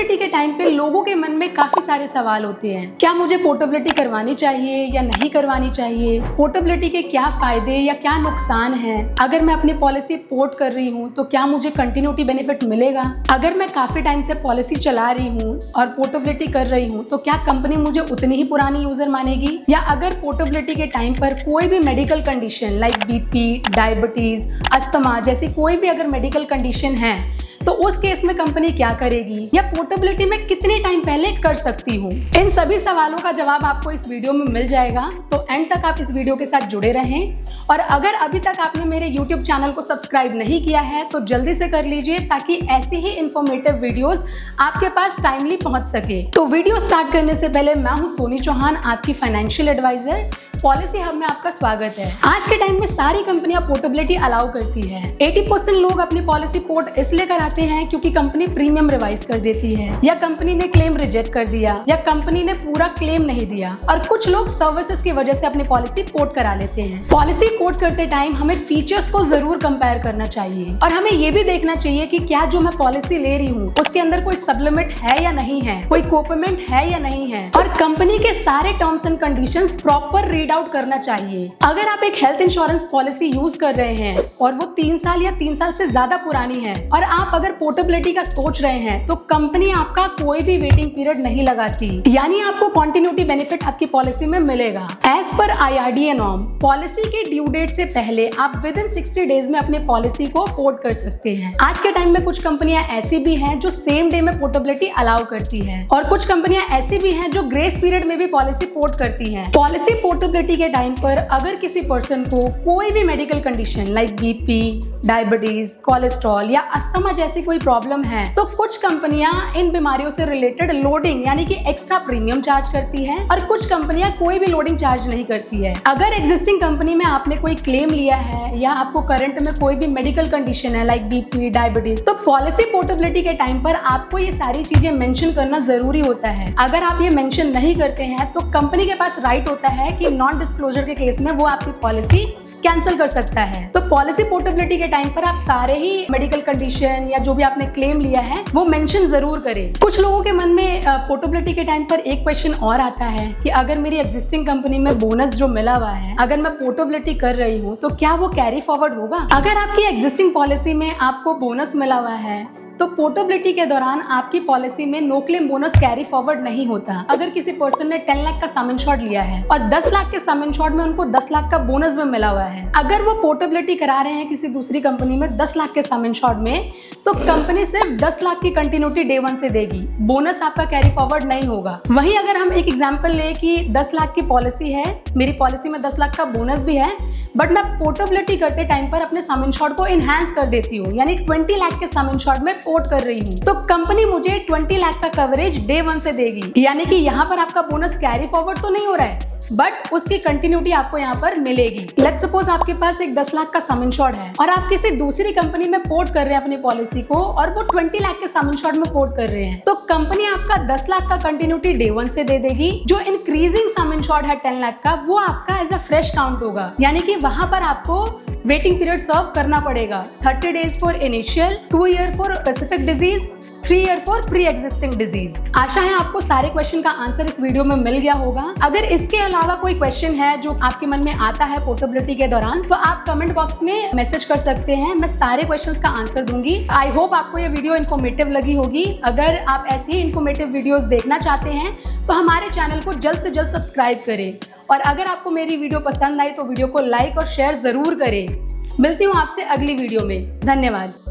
Portability के time पे लोगों के मन में काफी सारे सवाल होते हैं। क्या मुझे पोर्टेबिलिटी करवानी चाहिए या नहीं करवानी चाहिए? पोर्टेबिलिटी के क्या फायदे या क्या नुकसान हैं? अगर मैं अपनी पॉलिसी पोर्ट कर रही हूँ तो क्या मुझे कंटिन्यूटी बेनिफिट मिलेगा? अगर मैं काफी टाइम से पॉलिसी चला रही हूँ और पोर्टेबिलिटी कर रही हूँ तो क्या कंपनी मुझे उतनी ही पुरानी यूजर मानेगी? या अगर पोर्टेबिलिटी के टाइम पर कोई भी medical condition like BP, diabetes, asthma जैसी कोई भी अगर मेडिकल कंडीशन है तो उस केस में कंपनी क्या करेगी? या पोर्टेबिलिटी में कितने टाइम पहले कर सकती हूँ? इन सभी सवालों का जवाब आपको इस वीडियो में मिल जाएगा, तो एंड तक आप इस वीडियो के साथ जुड़े रहें। और अगर अभी तक आपने मेरे YouTube चैनल को सब्सक्राइब नहीं किया है तो जल्दी से कर लीजिए, ताकि ऐसी ही इंफॉर्मेटिव वीडियोस आपके पास टाइमली पहुंच सके। तो वीडियो स्टार्ट करने से पहले मैं हूँ सोनी चौहान, आपकी फाइनेंशियल एडवाइजर। पॉलिसी हब में आपका स्वागत है। आज के टाइम में सारी कंपनियां पोर्टेबिलिटी अलाउ करती है। 80% लोग अपनी पॉलिसी पोर्ट इसलिए कराते हैं क्योंकि कंपनी प्रीमियम रिवाइज कर देती है, या कंपनी ने क्लेम रिजेक्ट कर दिया, या कंपनी ने पूरा क्लेम नहीं दिया। और कुछ लोग सर्विसेज की वजह से अपनी पॉलिसी पोर्ट करा लेते हैं। पॉलिसी पोर्ट करते टाइम हमें फीचर्स को जरूर कंपेयर करना चाहिए, और हमें ये भी देखना चाहिए कि क्या जो मैं पॉलिसी ले रही हूँ उसके अंदर कोई सप्लीमेंट है या नहीं है, कोई कोपेमेंट है या नहीं है, और कंपनी के सारे terms and conditions proper read out करना चाहिए। अगर आप एक हेल्थ इंश्योरेंस पॉलिसी यूज कर रहे हैं और वो 3 साल या 3 साल से ज्यादा पुरानी है, और आप अगर पोर्टेबिलिटी का सोच रहे हैं, तो कंपनी आपका कोई भी वेटिंग पीरियड नहीं लगाती, यानी आपको कंटिन्यूटी बेनिफिट आपकी पॉलिसी में मिलेगा। As per IRDA norm, policy के ड्यू डेट से पहले आप विद इन 60 डेज में अपनी पॉलिसी को पोर्ट कर सकते हैं। आज के टाइम में कुछ कंपनियां ऐसी भी हैं जो सेम डे में पोर्टेबिलिटी अलाउ करती है, और कुछ कंपनियां ऐसी भी हैं जो ग्रेस पीरियड में भी पॉलिसी पोर्ट करती हैं। पॉलिसी पोर्टेबिलिटी के टाइम पर अगर किसी पर्सन को कोई भी medical condition like BP, diabetes, cholesterol या अस्थमा जैसी कोई प्रॉब्लम है, तो कुछ कंपनियां इन बीमारियों से रिलेटेड लोडिंग यानी कि एक्स्ट्रा प्रीमियम चार्ज करती है, और कुछ कंपनियां कोई भी लोडिंग चार्ज नहीं करती है। अगर एग्जिस्टिंग कंपनी में आपने कोई क्लेम लिया है, या आपको करंट में कोई भी मेडिकल कंडीशन है लाइक बीपी, डायबिटीज, तो पॉलिसी पोर्टेबिलिटी के टाइम पर आपको ये सारी चीजें मेंशन करना जरूरी होता है। अगर आप ये मेंशन नहीं करते हैं तो कंपनी के पास राइट होता है कि नॉन डिस्क्लोजर के केस में वो आपकी पॉलिसी कैंसिल कर सकता है। तो पॉलिसी पोर्टेबिलिटी के टाइम पर आप सारे ही मेडिकल कंडीशन या जो भी आपने क्लेम लिया है वो मेंशन जरूर करें। कुछ लोगों के मन में पोर्टेबिलिटी के टाइम पर एक क्वेश्चन और आता है कि अगर मेरी एग्जिस्टिंग कंपनी में बोनस जो मिला हुआ है, अगर मैं पोर्टेबिलिटी कर रही हूँ तो क्या वो कैरी फॉरवर्ड होगा? अगर आपकी एग्जिस्टिंग पॉलिसी में आपको बोनस मिला हुआ है तो पोर्टेबिलिटी के दौरान आपकी पॉलिसी में no claim bonus carry forward नहीं होता। अगर किसी पर्सन ने 10 लाख का सम इंश्योर्ड लिया है और 10 लाख के सम इंश्योर्ड में उनको 10 लाख का बोनस भी मिला हुआ है, अगर वो पोर्टेबिलिटी करा रहे हैं किसी दूसरी कंपनी में 10 लाख के सम इंश्योर्ड में, तो कंपनी सिर्फ 10 लाख की कंटिन्यूटी डे 1 से देगी, बोनस आपका कैरी फॉरवर्ड नहीं होगा। वहीं अगर हम एक एग्जांपल ले कि 10 लाख की पॉलिसी है, मेरी पॉलिसी में 10 लाख का बोनस भी है, बट मैं पोर्टेबिलिटी करते टाइम पर अपने सम इंश्योर्ड को इनहैंस कर देती हूँ, यानी 20 लाख के सम इंश्योर्ड में पोर्ट कर रही हूँ, तो कंपनी मुझे 20 लाख का कवरेज डे 1 से देगी। यानी कि यहाँ पर आपका बोनस कैरी फॉरवर्ड तो नहीं हो रहा है, बट उसकी कंटिन्यूटी आपको यहाँ पर मिलेगी। लेट्स सपोज आपके पास एक 10 लाख का सम इंश्योर्ड है और आप किसी दूसरी कंपनी में पोर्ट कर रहे हैं अपनी पॉलिसी को, और वो 20 लाख के सम इंश्योर्ड में पोर्ट कर रहे हैं, तो कंपनी आपका 10 लाख का कंटिन्यूटी डे 1 से दे देगी। जो इंक्रीजिंग सम इंश्योर्ड है 10 लाख का, वो आपका एज अ फ्रेश काउंट होगा, यानी कि वहां पर आपको वेटिंग पीरियड सर्व करना पड़ेगा। 30 days for initial, 2 year for specific disease, 3 year for pre existing disease. आशा है आपको सारे क्वेश्चन का आंसर इस वीडियो में मिल गया होगा। अगर इसके अलावा कोई क्वेश्चन है जो आपके मन में आता है पोर्टेबिलिटी के दौरान, तो आप कमेंट बॉक्स में मैसेज कर सकते हैं, मैं सारे क्वेश्चंस का आंसर दूंगी। आई होप आपको ये वीडियो इन्फॉर्मेटिव लगी होगी। अगर आप ऐसी ही इन्फॉर्मेटिव वीडियोस देखना चाहते हैं तो हमारे चैनल को जल्द से जल्द सब्सक्राइब करें, और अगर आपको मेरी वीडियो पसंद आई तो वीडियो को लाइक और शेयर जरूर करें। मिलती हूँ आपसे अगली वीडियो में। धन्यवाद।